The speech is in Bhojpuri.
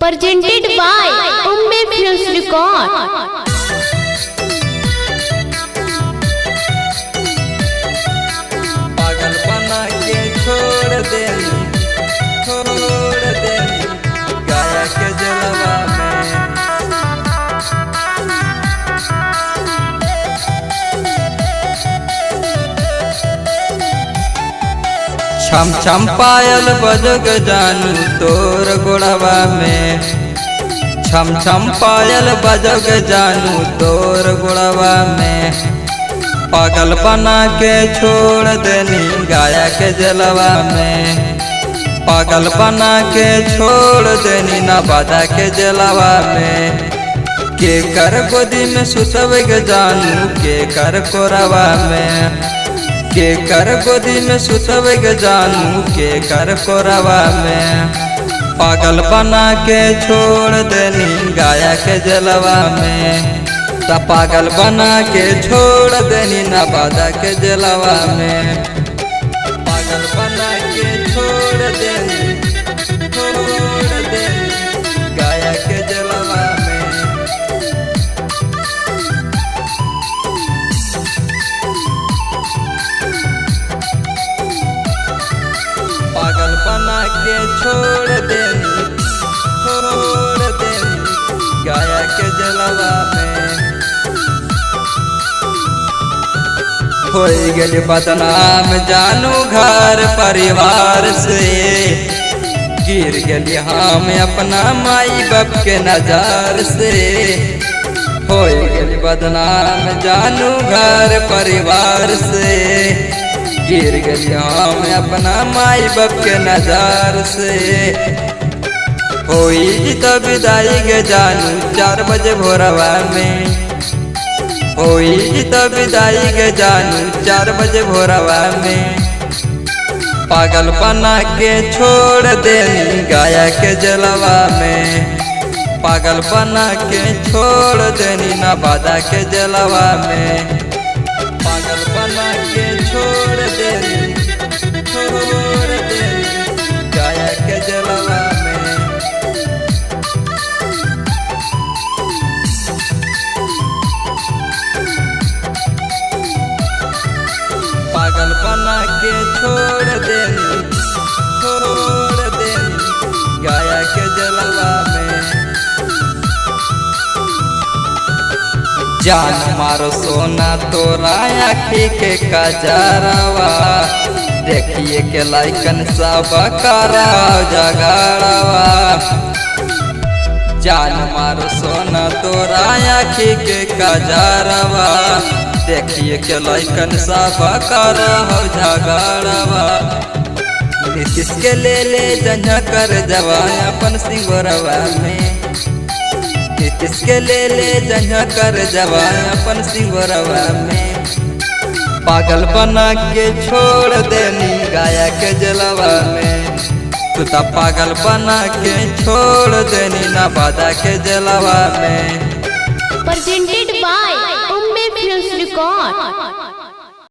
presented by Umme Films Record. पागल बना के छोड़ देनी गाया के जलवा में। छम छम पायल बजग जानू तोर गोड़वा में। छम छम पायल बजग जानू तोर गोड़वा में। पागल बना के छोड़ देनी गाया के जलवा में। पागल बना के छोड़ देनी नवादा के जलवा में। के कर गोदी में सुतवे के जानू के कर कोरवा में। के कर गोदी में सुतवे के जानू के कर कोरवा में। पागल बना के छोड़ देनी गाया के जलवा में। पागल बना के छोड़ देनी नवादा के जलवा में। पागल बना के छोड़ देनी गाया के जलवा में। पागल बना के छोड़ देनी गाया के जलवा में। हो गए बदनाम जानू घर परिवार से। गिर गए हम अपना माई बाप के नजर से। हो गए बदनाम जानू घर परिवार से। गिर गए हम अपना माई बाप के नजर से। होई तो विदाई के जानू 4 बजे भोरवा में। होई तो विदाई के जानू 4 बजे भोरवा में। पागल बना के छोड़ देनी गाया के जलवा में। पागल बना के छोड़ देनी नवादा के जलवा में। पागल बना के छोड़ देनी गाया के जलवा में। पागल बना के छोड़ देनी गाया के जलवा में। जान मारो सोना तोरा आँखी के कजरवा। देखिए के लाइकन सब करा जगड़वा। जान मारो सोना तोरा आँखी के कजरवा। देखिए के लाइकन सब कर हो झगड़वा। नीतीश के ले जंझा कर जवा अपन सिंगोरवा में। नीतीश के ले जंझा कर जवा अपन सिंगोरवा में। पागल बना के छोड़ देनी गाया के जलवा में। तू तो पागल बना के छोड़ देनी नवादा के जलवा में। Presented by Umme Films Record.